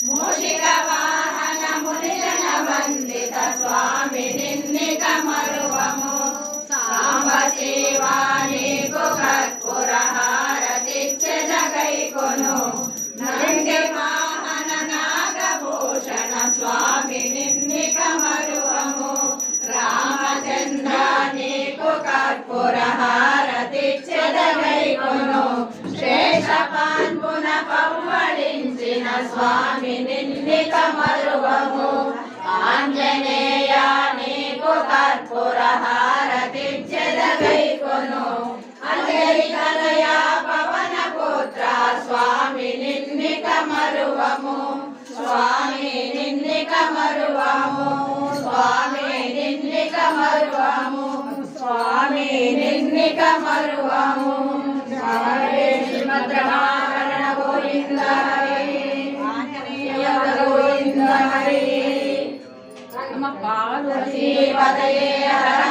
మూషిక వాహన మునిజన వందిత స్వామి నిన్నిక మరువము సాంబ శివానికు కర్పూర హారతిచ్చెదగైకొను నంది వాహన నాగభూషణ స్వామి నిన్నిక మరువము రామచంద్ర నీకు కర్పూర హారతిచ్చెదగైకొను శేషపాన్పున పవ్వళించిన స్వామి నిన్నిక మరువము ఆంజనేయ నీకు కర్పూర హారతిచ్చెదగైకొను అంజలి కలయ పవన పుత్ర స్వామి నిన్నిక మరువము స్వామి నిన్నిక మరువము స్వామి నిన్నిక మరువము స్వామి నిన్నిక మరువము శ్రీమద్రమారణ గోవింద హరి గోవింద హరి పార్వతీ పదయే హర